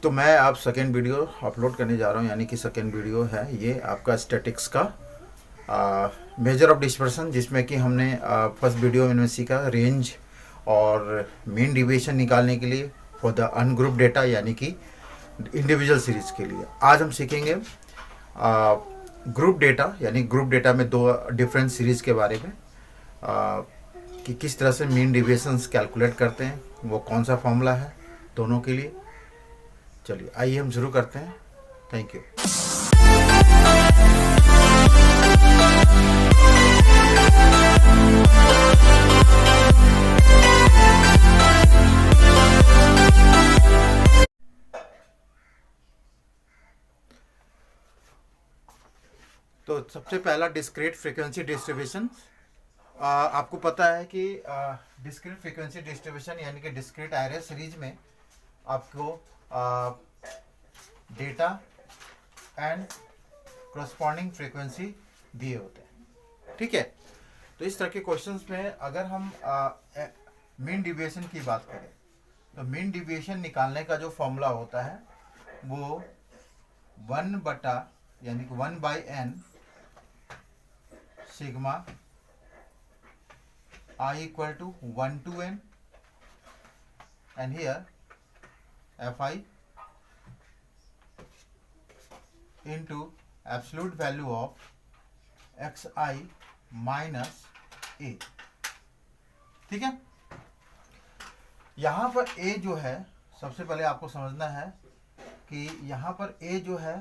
तो मैं आप सेकेंड वीडियो अपलोड करने जा रहा हूँ, यानी कि सेकेंड वीडियो है ये आपका स्टैटिक्स का मेजर ऑफ डिस्पर्सन, जिसमें कि हमने फर्स्ट वीडियो में सीखा रेंज और मीन डिविएशन निकालने के लिए फॉर द अनग्रुप डेटा, यानी कि इंडिविजुअल सीरीज के लिए। आज हम सीखेंगे ग्रुप डेटा, यानी ग्रुप डेटा में दो डिफरेंट सीरीज के बारे में, कि किस तरह से मीन डिविएशंस कैलकुलेट करते हैं, वो कौन सा फॉर्मूला है दोनों के लिए। चलिए आइए हम शुरू करते हैं। Thank you. तो सबसे पहला डिस्क्रीट फ्रीक्वेंसी डिस्ट्रीब्यूशन। आपको पता है कि डिस्क्रीट फ्रीक्वेंसी डिस्ट्रीब्यूशन यानी कि डिस्क्रीट एरे सीरीज में आपको डेटा एंड करस्पॉन्डिंग फ्रीक्वेंसी दिए होते हैं, ठीक है। तो इस तरह के क्वेश्चंस में अगर हम मीन डिविएशन की बात करें तो मीन डिविएशन निकालने का जो फॉर्मूला होता है वो 1 बटा यानी कि 1/n sigma I equal to 1 to n and here Fi into absolute value of xi minus a, ठीक है। यहाँ पर a जो है, सबसे पहले आपको समझना है कि यहाँ पर a जो है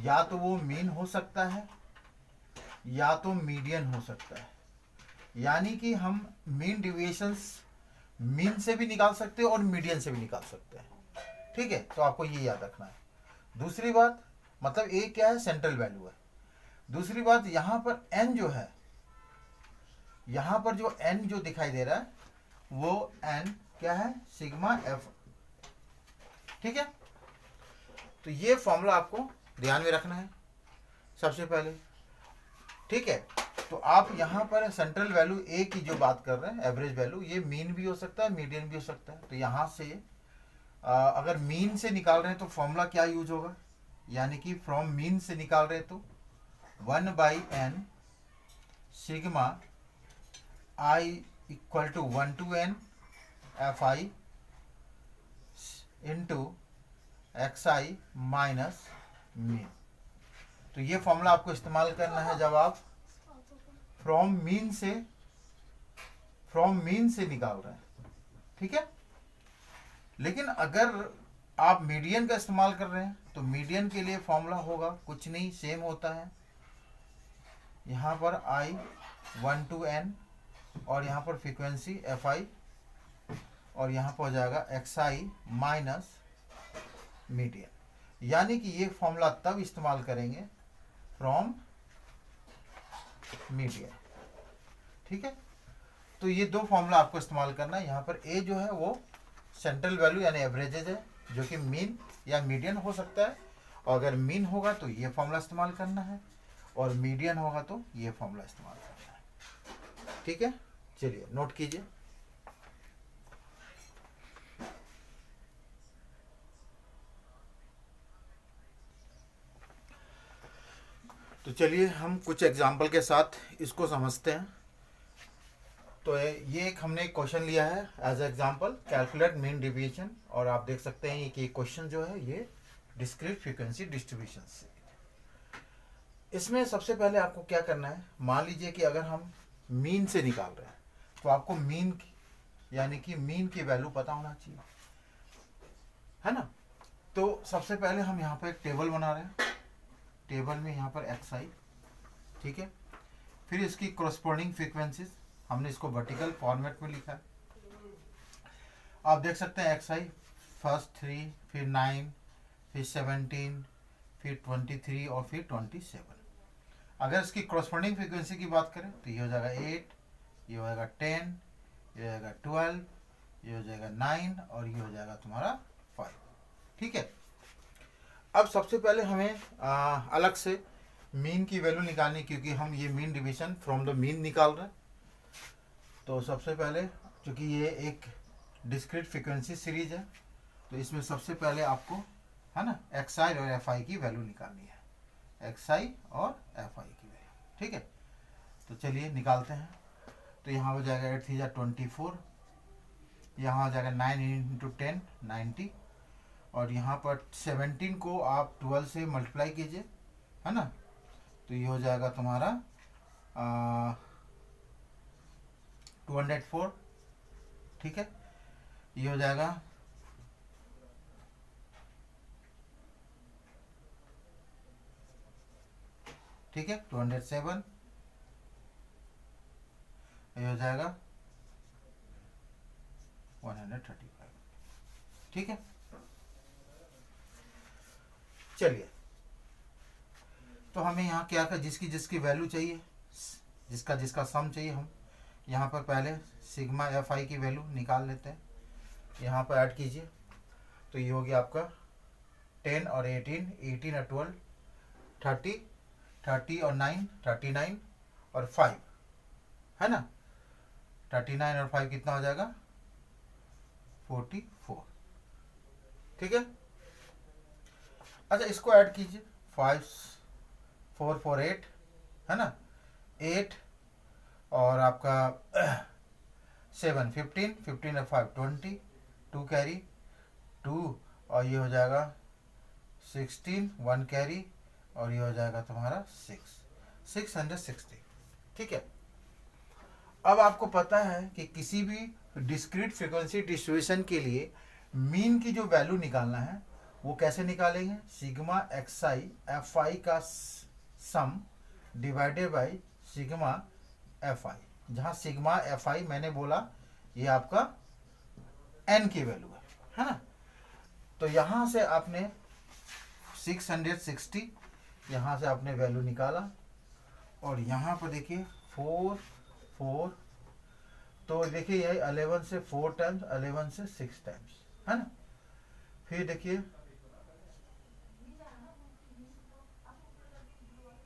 या तो वो मीन हो सकता है या तो मीडियन हो सकता है, यानी कि हम मीन डिविएशंस मीन से भी निकाल सकते हैं और मीडियन से भी निकाल सकते हैं, ठीक है। तो आपको ये याद रखना है। दूसरी बात, मतलब ए क्या है, सेंट्रल वैल्यू है। दूसरी बात, यहाँ पर एन जो है, यहाँ पर जो एन जो दिखाई दे रहा है वो एन क्या है, सिग्मा एफ, ठीक है। तो ये फॉर्मूला आपको ध्यान में रखना है सबसे पहले, ठीक है। तो आप यहाँ पर सेंट्रल वैल्यू ए की जो बात कर रहे हैं, एवरेज वैल्यू, ये मीन भी हो सकता है, मीडियन भी हो सकता है। तो यहाँ से अगर मीन से निकाल रहे हैं तो फॉर्मूला क्या यूज होगा, यानी कि फ्रॉम मीन से निकाल रहे हैं तो 1/n sigma I equal to 1 to n Fi into xi minus mean. तो ये फॉर्मूला आपको इस्तेमाल करना है जब आप फ्रॉम मीन से निकाल रहे हैं, ठीक है। लेकिन अगर आप मीडियन का इस्तेमाल कर रहे हैं तो मीडियन के लिए फॉर्मूला होगा कुछ नहीं, सेम होता है। यहाँ पर I 1 to n और यहाँ पर फ्रीक्वेंसी Fi और यहाँ पर हो जाएगा xi माइनस मीडियन, यानी कि ये फॉर्मूला तब इस्तेमाल करेंगे फ्रॉम मीडियन, ठीक है। तो ये दो फॉर्मूला आपको इस्तेमाल करना है। यहाँ पर ए जो है वो सेंट्रल वैल्यू यानी एवरेजेज है, जो कि मीन या मीडियन हो सकता है, और अगर मीन होगा तो ये फॉर्मूला इस्तेमाल करना है, और मीडियन होगा तो ये फॉर्मूला इस्तेमाल करना है, ठीक है। चलिए नोट कीजिए। तो चलिए हम कुछ एग्जाम्पल के साथ इसको समझते हैं। तो ये एक हमने क्वेश्चन लिया है as example, calculate mean deviation, और आप देख सकते हैं कि क्वेश्चन जो है ये डिस्क्रीट फ्रीक्वेंसी डिस्ट्रीब्यूशन से। इसमें सबसे पहले आपको क्या करना है, मान लीजिए कि अगर हम मीन से निकाल रहे हैं तो आपको मीन यानी कि मीन की वैल्यू पता होना चाहिए, है ना। तो सबसे पहले हम यहाँ पर एक टेबल बना रहे हैं, टेबल में यहाँ पर xi, ठीक है। फिर इसकी कोरस्पॉन्डिंग फ्रीक्वेंसीज हमने इसको वर्टिकल फॉर्मेट में लिखा है। आप देख सकते हैं xi फर्स्ट 3, फिर 9, फिर 17, फिर 23 और फिर 27। अगर इसकी कोरस्पॉन्डिंग फ्रीक्वेंसी की बात करें तो ये हो जाएगा 8, ये हो जाएगा 10, ये हो जाएगा 12, ये हो जाएगा 9 और ये हो जाएगा तुम्हारा 5, ठीक है। अब सबसे पहले हमें अलग से मीन की वैल्यू निकालनी, क्योंकि हम ये mean division from the mean निकाल रहे हैं। तो सबसे पहले, क्योंकि ये एक डिस्क्रीट फ्रीक्वेंसी सीरीज है, तो इसमें सबसे पहले आपको है ना, एक्स आई और एफ आई की वैल्यू निकालनी है, एक्स आई और एफ आई की वैल्यू। ठीक है, तो चलिए निकालते हैं। तो यहाँ हो जाएगा 8 3 24, यहाँ हो जाएगा 9 इंटू 10 90, और यहाँ पर 17 को आप 12 से मल्टीप्लाई कीजिए, है ना, तो ये हो जाएगा तुम्हारा 204। ठीक है, ये हो जाएगा ठीक है 207, ये हो जाएगा 135। ठीक है, चलिए, तो हमें यहाँ क्या कर, जिसकी जिसकी वैल्यू चाहिए, जिसका जिसका सम चाहिए, हम यहाँ पर पहले सिग्मा एफ आई की वैल्यू निकाल लेते हैं। यहाँ पर ऐड कीजिए, तो ये हो गया आपका 10 और 18, 18 और 12 30, 30 और 9 39 और 5, है ना, 39 और 5 कितना हो जाएगा 44। ठीक है, अच्छा इसको ऐड कीजिए, 5 4 4 8, है ना, 8 और आपका 7 15, 15 और 5 20, 2 कैरी 2, और ये हो जाएगा 16, 1 कैरी, और ये हो जाएगा तुम्हारा 660। ठीक है, अब आपको पता है कि किसी भी डिस्क्रीट फ्रीक्वेंसी डिस्ट्रीब्यूशन के लिए मीन की जो वैल्यू निकालना है वो कैसे निकालेंगे, sigma x i f i का sum divided by sigma f i, जहाँ सिग्मा एफ आई मैंने बोला ये आपका एन की वैल्यू है ना। तो यहाँ से आपने 660 यहाँ से आपने वैल्यू निकाला, और यहाँ पर देखिए 4 4, तो देखिए यही 11 से 4 टाइम्स, 11 से 6 टाइम्स, है ना। फिर देखिए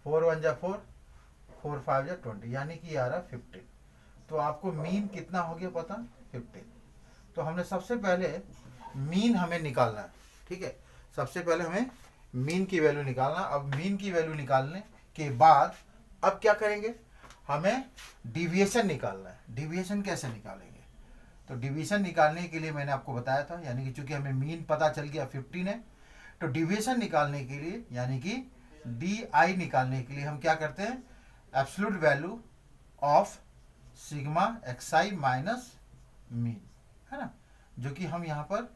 4 1 जा 4, 4 5 जा 20, यानी कि आ रहा 15। तो आपको मीन कितना हो गया पता, 15। तो हमने सबसे पहले मीन हमें निकालना है। ठीक है, सबसे पहले हमें मीन की वैल्यू निकालना। अब मीन की वैल्यू निकालने के बाद अब क्या करेंगे, हमें डिविएशन निकालना है। डिविएशन कैसे निकालेंगे, तो डिविएशन निकालने के लिए मैंने आपको बताया था, यानी कि चूंकि हमें मीन पता चल गया 15 है, तो डिविएशन निकालने के लिए यानी कि डी आई निकालने के लिए हम क्या करते हैं, absolute value of sigma x I minus mean, है ना, जो कि हम यहाँ पर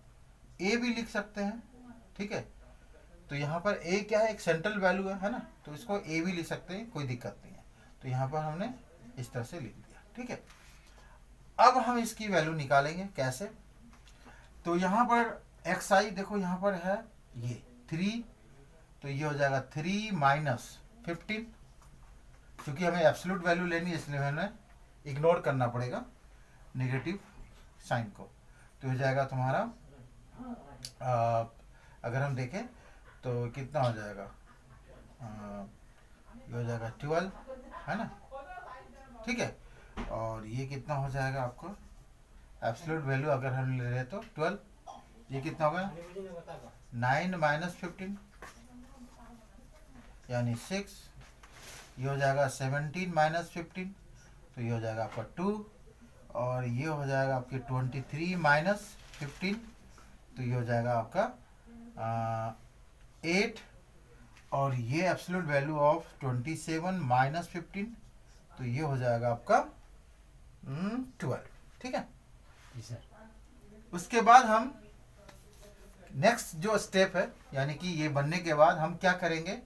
ए भी लिख सकते हैं। ठीक है, तो यहाँ पर ए क्या है, एक सेंट्रल वैल्यू है ना, तो इसको ए भी लिख सकते हैं, कोई दिक्कत नहीं है। तो यहाँ पर हमने इस तरह से लिख दिया। ठीक है, अब हम इसकी वैल्यू निकालेंगे कैसे, तो यहाँ पर एक्स आई देखो यहाँ पर है ये 3, तो ये हो जाएगा 3 माइनस 15, क्योंकि हमें एब्सोल्यूट वैल्यू लेनी है इसलिए हमें इग्नोर करना पड़ेगा नेगेटिव साइन को। तो हो जाएगा तुम्हारा अगर हम देखें तो कितना हो जाएगा, ये हो जाएगा 12, है ना। ठीक है, और ये कितना हो जाएगा आपको एब्सोल्यूट वैल्यू अगर हम ले रहे तो 12, ये कितना होगा 9 माइनस 15 यानी 6, ये हो जाएगा 17 माइनस 15, तो ये हो जाएगा आपका 2, और ये हो जाएगा आपके 23 माइनस 15, तो ये हो जाएगा आपका 8, और ये एब्सोल्यूट वैल्यू ऑफ 27 माइनस 15, तो ये हो जाएगा आपका 12। ठीक है जी सर। उसके बाद हम नेक्स्ट जो स्टेप है, यानी कि ये बनने के बाद हम क्या करेंगे,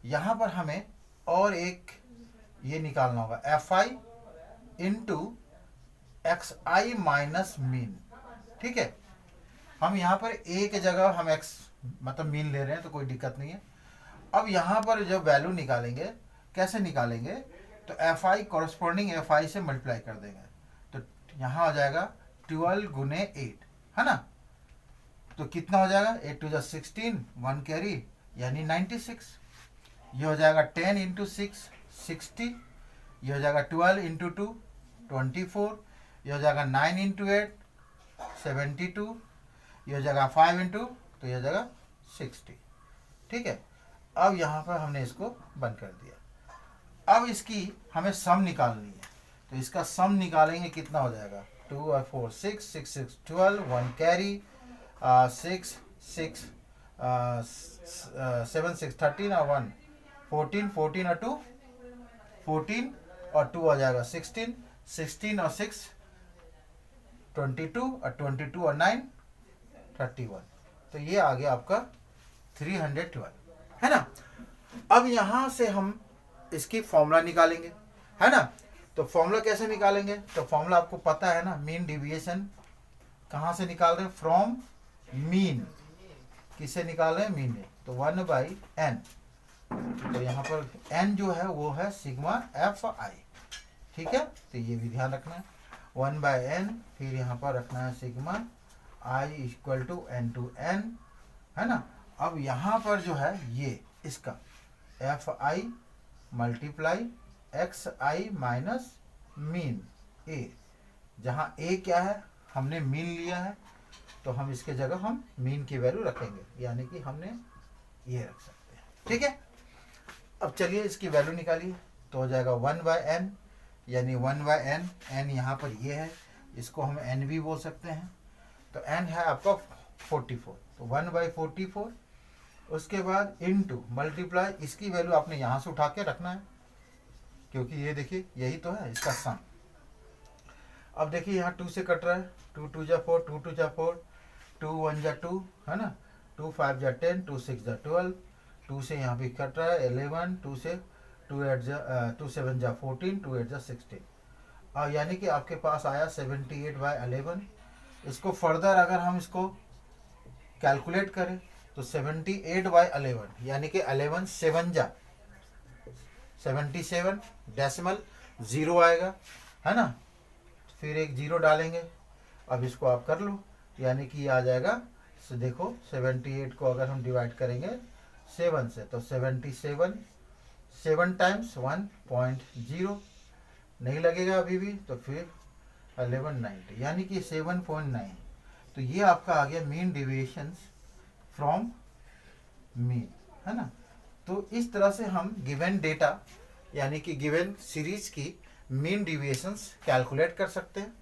यहाँ पर हमें और एक ये निकालना होगा F I into X I minus mean. ठीक है, हम यहाँ पर ए के जगह हम एक्स मतलब मीन ले रहे हैं तो कोई दिक्कत नहीं है। अब यहाँ पर जब वैल्यू निकालेंगे कैसे निकालेंगे, तो F I corresponding F I से मल्टीप्लाई कर देंगे, तो यहाँ हो जाएगा 12 गुने 8, है ना। तो कितना हो जाएगा 8 टू 16, 1 कैरी यानी 96, ये हो जाएगा 10 इंटू 6 60, ये हो जाएगा 12 इंटू 2 24, ये हो जाएगा 9 इंटू 8 72, ये हो जाएगा 5 इंटू, तो ये हो जाएगा 60। ठीक है, अब यहाँ पर हमने इसको बंद कर दिया। अब इसकी हमें सम निकालनी है, तो इसका सम निकालेंगे, कितना हो जाएगा, 2 और 4 6, 6 6 12, 1 कैरी, 6 6 7 6 13 और 1 14, 14 और 2 14 और 2 आ जाएगा 16, 16 और 6 22 और 22 और 9 31। तो ये आ गया आपका 312, है ना। अब यहाँ से हम इसकी फॉर्मूला निकालेंगे, है ना। तो फॉर्मूला कैसे निकालेंगे, तो फॉर्मूला आपको पता है ना, मीन डिविएशन कहाँ से निकाल रहे हैं, फ्रॉम मीन। किससे निकाल रहे हैं, मीन में। तो 1/n, तो यहाँ पर n जो है वो है सिग्मा fi। ठीक है, तो ये भी ध्यान रखना है, 1/n, फिर यहाँ पर रखना है sigma i equal to n, है ना। अब यहाँ पर जो है ये इसका fi multiply xi minus mean a, जहाँ a क्या है, हमने मीन लिया है, तो हम इसके जगह हम मीन की वैल्यू रखेंगे, यानी कि हमने ये रख सकते हैं। ठीक है, अब चलिए इसकी वैल्यू निकालिए, तो हो जाएगा 1/n, यानी 1/n, n यहाँ पर ये है, इसको हम n भी बोल सकते हैं। तो n है आपका 44, तो 1/44, उसके बाद इनटू मल्टीप्लाई, इसकी वैल्यू आपने यहाँ से उठा के रखना है, क्योंकि ये देखिए यही तो है इसका सम। अब देखिए यहाँ 2 से कट रहा है, 2 2 जा 4, 2 2 जा 4, 2 1 जा 2, है ना, 2 5 जा 10, 2 6 जा 12, 2 से यहाँ भी कट रहा है 11, 2 से 2 7 जा 14, 2 8 जा 16, और यानी कि आपके पास आया 78/11। इसको फर्दर अगर हम इसको कैलकुलेट करें तो 78/11, यानी कि 11 7 जा 77, डेसिमल 0 आएगा, है ना, फिर एक 0 डालेंगे। अब इसको आप कर लो, यानी कि आ जाएगा, so देखो 78 को अगर हम डिवाइड करेंगे 7 से, तो 77, 7 टाइम्स 1.0 नहीं लगेगा अभी भी, तो फिर 1190, यानी कि 7.9। तो ये आपका आ गया मीन डिविएशन फ्रॉम मीन, है ना। तो इस तरह से हम गिवन डेटा, यानी कि गिवन सीरीज की मीन डिविएशंस कैलकुलेट कर सकते हैं।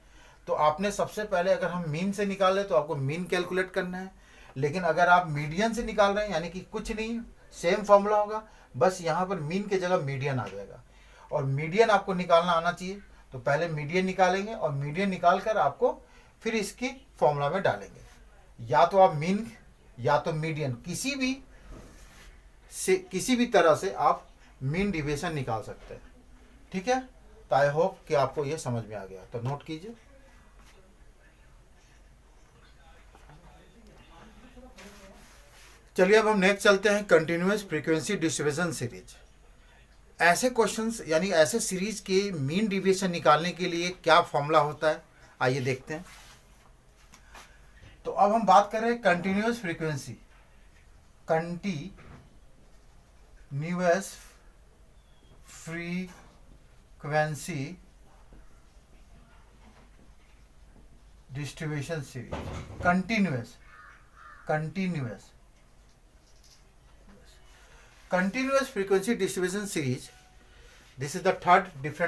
तो आपने सबसे पहले अगर हम मीन से निकाले तो आपको मीन कैलकुलेट करना है, लेकिन अगर आप मीडियन से निकाल रहे हैं, यानी कि कुछ नहीं, सेम फॉर्मूला होगा, बस यहाँ पर मीन के जगह मीडियन आ जाएगा, और मीडियन आपको निकालना आना चाहिए। तो पहले मीडियन निकालेंगे, और मीडियन निकाल कर आपको फिर इसकी फॉर्मूला में डालेंगे। या तो आप मीन या तो मीडियन, किसी भी तरह से आप मीन डिविएशन निकाल सकते हैं। ठीक है, तो आई होप कि आपको ये समझ में आ गया, तो नोट कीजिए। चलिए अब हम नेक्स्ट चलते हैं, कंटिन्यूअस फ्रीक्वेंसी डिस्ट्रीब्यूशन सीरीज। ऐसे क्वेश्चंस, यानी ऐसे सीरीज के मीन डिविएशन निकालने के लिए क्या फॉर्मूला होता है, आइए देखते हैं। तो अब हम बात कर रहे हैं continuous frequency, continuous frequency distribution series, continuous frequency distribution series. This is the third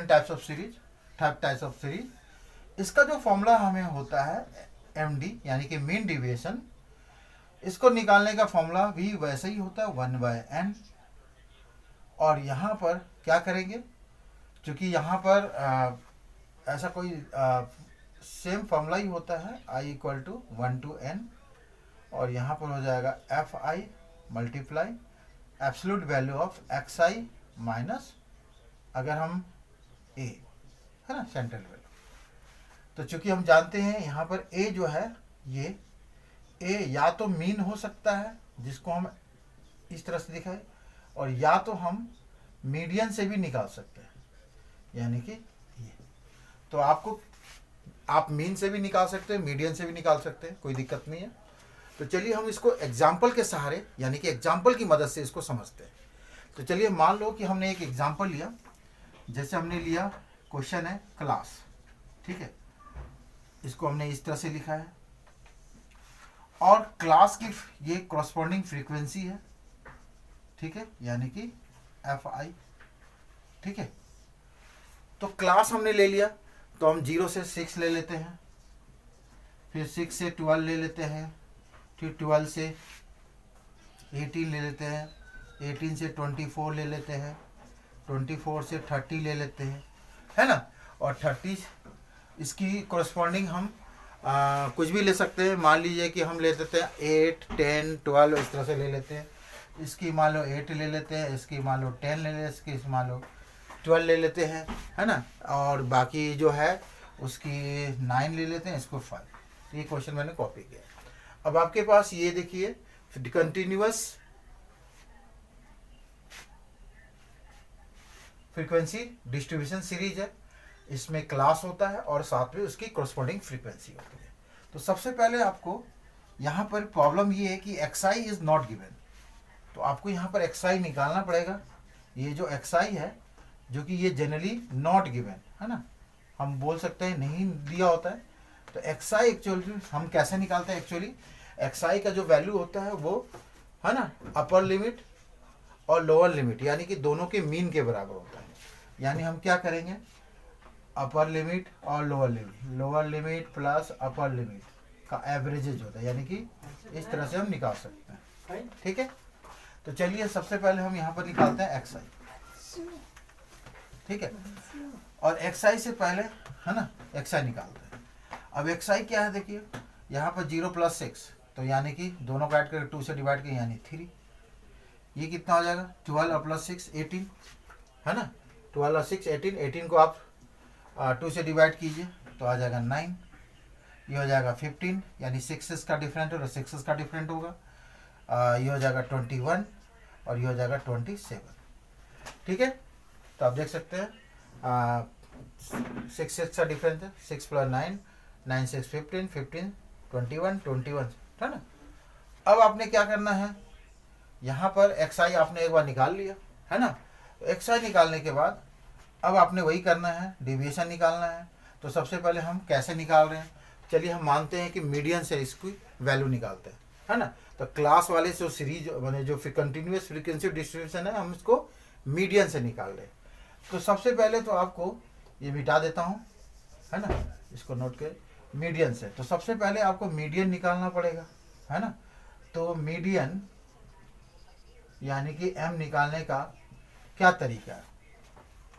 types of series. इसका जो फॉर्मूला हमें होता है MD, यानी कि मीन डिविएशन, इसको निकालने का फॉर्मूला भी वैसे ही होता है 1/n। और यहाँ पर क्या करेंगे, क्योंकि यहाँ पर ऐसा कोई सेम फॉर्मूला ही होता है, i equal to 1 to n, और यहाँ पर हो जाएगा fi multiply absolute value of xi minus, अगर हम a, है ना, सेंट्रल वैल्यू। तो चूंकि हम जानते हैं यहाँ पर a जो है, ये a या तो मीन हो सकता है, जिसको हम इस तरह से दिखाए, और या तो हम मीडियन से भी निकाल सकते हैं, यानी कि ये। तो आप मीन से भी निकाल सकते हैं, मीडियन से भी निकाल सकते हैं, कोई दिक्कत नहीं है। तो चलिए हम इसको एग्जाम्पल के सहारे, यानी कि एग्जाम्पल की मदद से इसको समझते हैं। तो चलिए मान लो कि हमने एक एग्जाम्पल लिया, जैसे हमने लिया क्वेश्चन है क्लास, ठीक है, इसको हमने इस तरह से लिखा है, और क्लास की ये कॉरस्पॉन्डिंग फ्रीक्वेंसी है, ठीक है, यानी कि एफ आई, ठीक है। तो क्लास हमने ले लिया, तो हम 0 से 6 ले लेते हैं, फिर 6 से 12 ले लेते हैं, फिर 12 से 18 ले लेते हैं, 18 से 24 ले लेते हैं, 24 से 30 ले लेते हैं, है ना। और 30 इसकी कॉरस्पॉन्डिंग हम कुछ भी ले सकते हैं। मान लीजिए कि हम ले लेते हैं 8, 10, 12, इस तरह से ले लेते हैं। इसकी मान लो 8 ले लेते हैं, इसकी मान लो 10 ले लेते हैं, इसकी मान लो 12 ले लेते हैं, है ना। और बाकी जो है उसकी 9 ले लेते हैं, इसको 5। तो ये क्वेश्चन मैंने कॉपी किया। अब आपके पास ये देखिए कंटिन्यूअस फ्रीक्वेंसी डिस्ट्रीब्यूशन सीरीज है, इसमें क्लास होता है और साथ में उसकी कॉरस्पॉन्डिंग फ्रीक्वेंसी होती है। तो सबसे पहले आपको यहाँ पर प्रॉब्लम ये है कि xi इज नॉट गिवन, तो आपको यहाँ पर xi निकालना पड़ेगा। ये जो xi है जो कि ये जनरली नॉट गिवन है ना, हम बोल सकते हैं नहीं दिया होता है। तो xi एक्चुअली हम कैसे निकालते हैं, एक्चुअली xi का जो वैल्यू होता है वो है ना अपर लिमिट और लोअर लिमिट यानी कि दोनों के मीन के बराबर होता है। यानी हम क्या करेंगे, अपर लिमिट और lower limit plus upper limit का एवरेजेज होता है, यानी कि इस तरह से हम निकाल सकते हैं, ठीक है। तो चलिए सबसे पहले हम यहाँ पर निकालते हैं xi, ठीक है। और xi से पहले है ना xi निकालते हैं। अब xi क्या है, देखिए यहाँ पर 0 + 6, तो यानी कि दोनों को ऐड करके 2 से डिवाइड करें यानी 3। ये कितना हो जाएगा, 12 + 6 18, है ना। 12 और 6 18, 18 को आप 2 से डिवाइड कीजिए तो आ जाएगा 9। ये हो जाएगा 15, यानी 6 का डिफरेंट होगा, 6 का डिफरेंट होगा। ये हो जाएगा 21 और ये हो जाएगा 27, ठीक है। तो आप देख सकते हैं 6 का डिफरेंस है, 6 + 9, 9 6 15, 15 21, 21, है ना। अब आपने क्या करना है, यहाँ पर xi आपने एक बार निकाल लिया है ना। तो xi निकालने के बाद अब आपने वही करना है, डेविएशन निकालना है। तो सबसे पहले हम कैसे निकाल रहे हैं, चलिए हम मानते हैं कि मीडियन से इसकी वैल्यू निकालते हैं, है ना। तो क्लास वाले जो सीरीज मैंने जो कंटिन्यूअस फ्रीक्वेंसी डिस्ट्रीब्यूशन है हम इसको मीडियन से निकाल रहे हैं। तो सबसे पहले तो आपको ये मिटा देता हूँ, है ना, इसको नोट कर मीडियन से। तो सबसे पहले आपको मीडियन निकालना पड़ेगा, है ना। तो मीडियन यानी कि m निकालने का क्या तरीका है,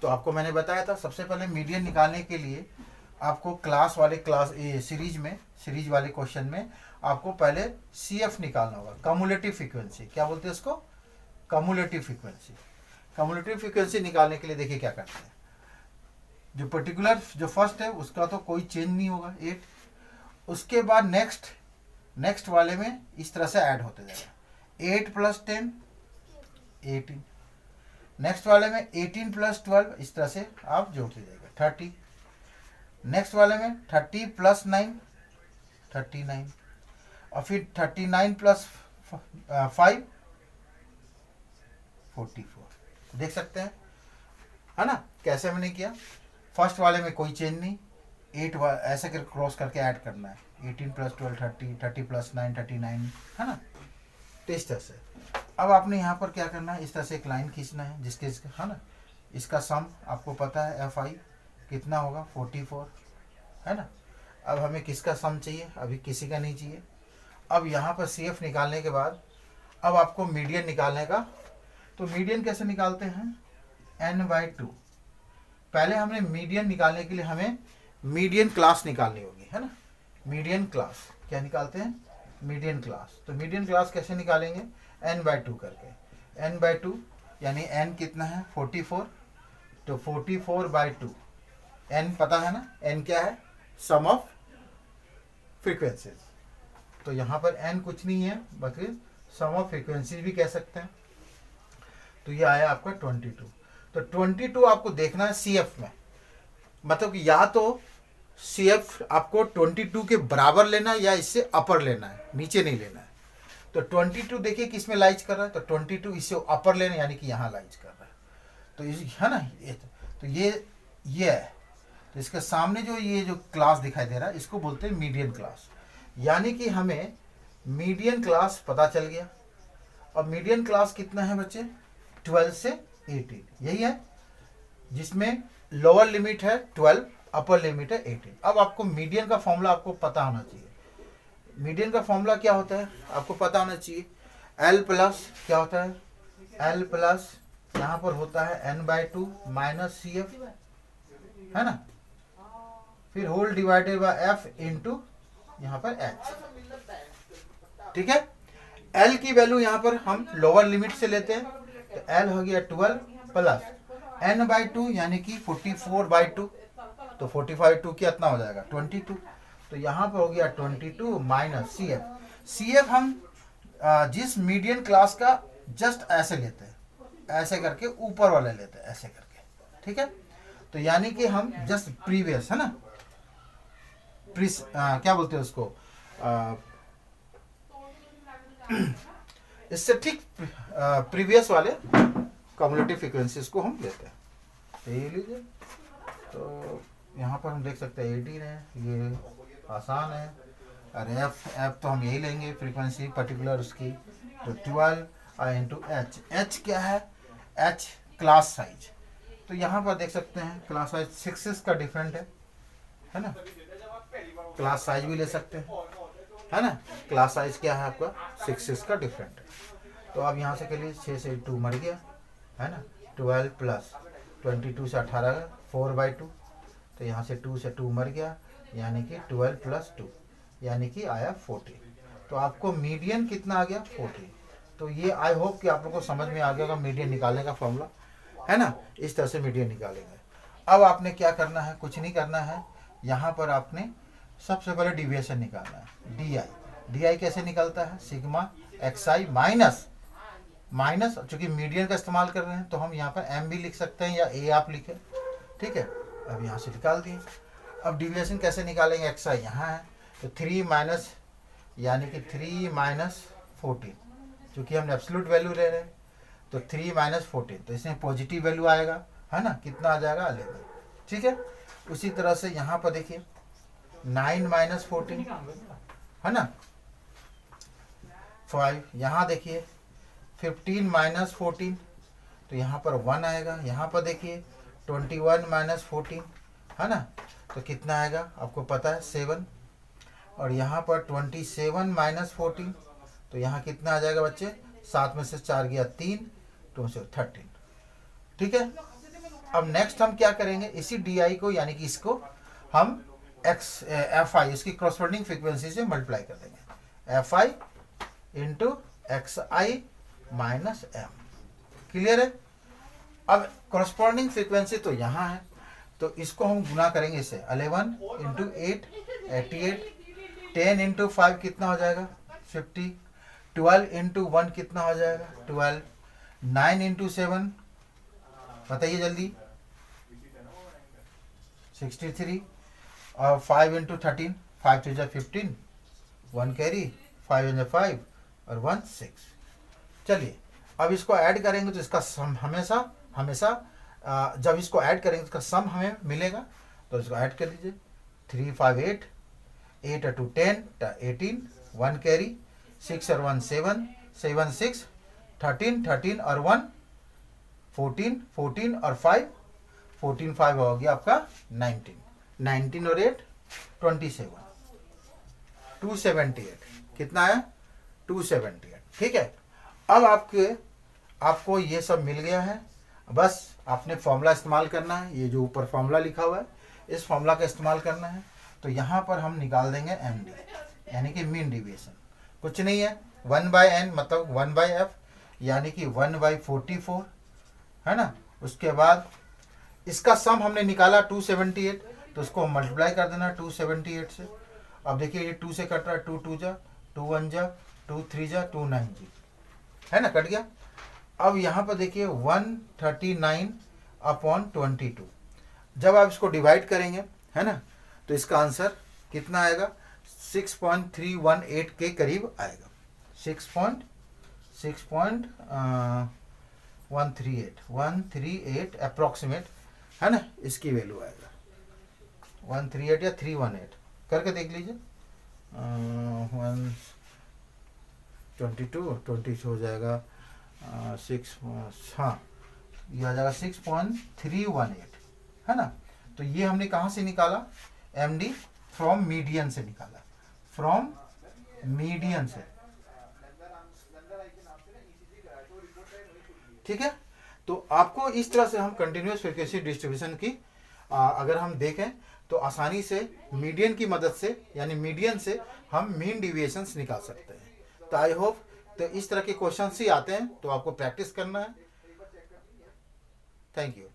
तो आपको मैंने बताया था सबसे पहले मीडियन निकालने के लिए आपको क्लास सीरीज वाले क्वेश्चन में आपको पहले CF निकालना होगा, कम्युलेटिव फ्रीक्वेंसी। क्या बोलते हैं इसको, कम्युलेटिव फ्रीक्वेंसी। कम्युलेटिव फ्रीक्वेंसी निकालने के लिए देखिए क्या करते हैं, जो पर्टिकुलर जो फर्स्ट है उसका तो कोई चेंज नहीं होगा 8, उसके बाद नेक्स्ट वाले में इस तरह से ऐड होते जाएगा 8 + 10 18, नेक्स्ट वाले में 18 + 12, इस तरह से आप जोड़ते जाएगा 30, नेक्स्ट वाले में 30 + 9 39, और फिर 39 + 5 44। देख सकते हैं है ना कैसे मैंने किया, फर्स्ट वाले में कोई चेंज नहीं, 8 ऐसे कर क्रॉस करके ऐड करना है, 18 + 12 30, 30 + 9 39, है ना। तो इस तरह से अब आपने यहाँ पर क्या करना है, इस तरह से एक लाइन खींचना है जिसके है ना, इसका सम आपको पता है FI कितना होगा 44, है ना। अब हमें किसका सम चाहिए, अभी किसी का नहीं चाहिए। अब यहाँ पर CF निकालने के बाद अब आपको मीडियन निकालने का, तो मीडियन कैसे निकालते हैं, n/2। पहले हमने मीडियन निकालने के लिए हमें मीडियन क्लास निकालनी होगी, है ना। मीडियन क्लास क्या निकालते हैं, मीडियन क्लास। तो मीडियन क्लास कैसे निकालेंगे, n/2 करके, n/2 यानी n कितना है 44, तो 44/2, n पता है ना, n क्या है, सम ऑफ फ्रीक्वेंसीज। तो यहाँ पर n कुछ नहीं है बल्कि सम ऑफ फ्रीक्वेंसीज भी कह सकते हैं। तो ये आया आपका 22। तो 22 आपको देखना है CF में, मतलब कि या तो CF आपको 22 के बराबर लेना है या इससे अपर लेना है, नीचे नहीं लेना है। तो 22 देखिए किस में लाइज कर रहा है, तो 22 इससे अपर लेना यानी कि यहाँ लाइज कर रहा है, तो है ना। तो ये है, तो इसके सामने जो ये जो क्लास दिखाई दे रहा है इसको बोलते हैं मीडियन क्लास। यानी कि हमें मीडियन क्लास पता चल गया। अब मीडियन क्लास कितना है बच्चे, 12 से 18, यही है, जिसमें लोअर लिमिट है 12, अपर लिमिट है 18। अब आपको मीडियन का फॉर्मूला आपको पता होना चाहिए। मीडियन का फॉर्मूला क्या होता है आपको पता होना चाहिए। एल प्लस क्या होता है, एल प्लस यहाँ पर होता है n/2 माइनस सी एफ, है ना, फिर whole divided by F into यहाँ पर एच। ठीक है, एल की वैल्यू यहाँ पर हम लोअर लिमिट से लेते हैं, तो एल हो गया 12 प्लस n/2 यानी कि 44/2, तो 45/2 कितना हो जाएगा 22, तो यहाँ पर हो गया 22 minus C F. C F हम जिस मीडियन क्लास का जस्ट ऐसे लेते हैं, ऐसे करके ऊपर वाले लेते हैं ऐसे करके, ठीक है, तो यानी कि हम जस्ट प्रीवियस, है ना, क्या बोलते हैं उसको, इससे ठीक प्रीवियस वाले कम्युलेटिव फ्रीक्वेंसीज को हम लेते हैं। तो ये लीजिए, तो यहाँ पर हम देख सकते हैं 18 है, ये आसान है, और एफ तो हम यही लेंगे फ्रीक्वेंसी पर्टिकुलर उसकी, तो 12 इंटू एच। एच क्या है, एच क्लास साइज, तो यहाँ पर देख सकते हैं क्लास साइज 6 का डिफरेंट है ना, क्लास साइज भी ले सकते हैं, है ना, क्लास साइज क्या है आपका 6 का डिफरेंट है। तो अब यहाँ से के लिए 6 से 2 मर गया, है ना, 12 प्लस 22 से 18 4/2, तो यहाँ से 2 से 2 मर गया, यानी कि 12 प्लस 2 यानी कि आया 40। तो आपको मीडियन कितना आ गया 40। तो ये आई होप कि आप लोगों को समझ में आ गया होगा मीडियन निकालने का फॉर्मूला, है ना, इस तरह से मीडियन निकालेंगे। अब आपने क्या करना है, कुछ नहीं करना है, यहाँ पर आपने सबसे पहले डिविएशन निकालना है, डी आई। डी आई कैसे निकलता है, sigma x I minus minus, चूंकि मीडियन का इस्तेमाल कर रहे हैं तो हम यहाँ पर एम भी लिख सकते हैं या ए आप लिखें, ठीक है। अब यहाँ से निकाल दिए। अब डिविएशन कैसे निकालेंगे, एक्स आई यहाँ है, तो 3 माइनस यानी कि 3 माइनस 14, चूँकि हम एब्सोल्यूट वैल्यू ले रहे हैं, तो 3 माइनस 14, तो इसमें पॉजिटिव वैल्यू आएगा, है ना, कितना आ जाएगा 11, ठीक है। उसी तरह से यहाँ पर देखिए 9 माइनस 14, है ना, 5, यहाँ देखिए 15 माइनस 14, तो यहाँ पर 1 आएगा। यहाँ पर देखिए 21 माइनस 14, है ना, तो कितना आएगा आपको पता है 7, और यहाँ पर 27 माइनस 14, तो यहाँ कितना आ जाएगा बच्चे, 7 में से 4 गया 3, 2 से 13, ठीक है। अब नेक्स्ट हम क्या करेंगे, इसी डी आई को यानी कि इसको हम एक्स एफ आई इसकी क्रॉसपोंडिंग फ्रीक्वेंसी से मल्टीप्लाई कर देंगे, F I into X I minus M, clear है। अब क्रॉसपोंडिंग फ्रीक्वेंसी तो यहाँ है, तो इसको हम गुना करेंगे इससे, 11 इंटू 8 88, 10 इंटू 5 कितना हो जाएगा 50, 12 इंटू 1 कितना हो जाएगा 12, 9 इंटू 7 बताइए जल्दी 63, और 5 इंटू 13, 5 to 15, 1 कैरी, 5 into 5 और 1 6। चलिए अब इसको ऐड करेंगे तो इसका सम हमेशा जब इसको ऐड करेंगे तो इसका सम हमें मिलेगा, तो इसको ऐड कर दीजिए, 3 5 8, 8 2 10 18, 1 कैरी, 6 और 1 7, 7 6, 13 और 1 14 और 5 14 हो गया आपका 19 और 8 27, 278, कितना है 278, ठीक है। अब आपको ये सब मिल गया है, बस आपने फॉर्मूला इस्तेमाल करना है, ये जो ऊपर फॉर्मूला लिखा हुआ है इस फॉर्मूला का इस्तेमाल करना है। तो यहाँ पर हम निकाल देंगे एम डी यानी कि मीन डिविएशन, कुछ नहीं है 1/n मतलब 1/f यानी कि 1/44, है ना। उसके बाद इसका सम हमने निकाला 278, तो उसको मल्टीप्लाई कर देना 278 से। अब देखिए ये 2 से कट रहा है, 2 2 जा, 2 1 जा, 2 3 जा, 2 9 जी, है ना, कट गया। अब यहाँ पर देखिए 139/22, जब आप इसको डिवाइड करेंगे, है ना, तो इसका आंसर कितना आएगा 6.318 के करीब आएगा, 138 अप्रोक्सीमेट, है ना, इसकी वैल्यू आएगा 138 या 318 करके देख लीजिए, 20 हो जाएगा 6, हाँ ये आ जाएगा 6.318, है ना। तो ये हमने कहाँ से निकाला, MD फ्रॉम मीडियन से निकाला, फ्रॉम मीडियन से, ठीक है। तो आपको इस तरह से हम कंटिन्यूअस फ्रीक्वेंसी डिस्ट्रीब्यूशन की अगर हम देखें तो आसानी से मीडियन की मदद से, यानी मीडियन से हम मीन डिविएशंस निकाल सकते हैं। तो आई होप तो इस तरह के क्वेश्चंस ही आते हैं, तो आपको प्रैक्टिस करना है। Thank you.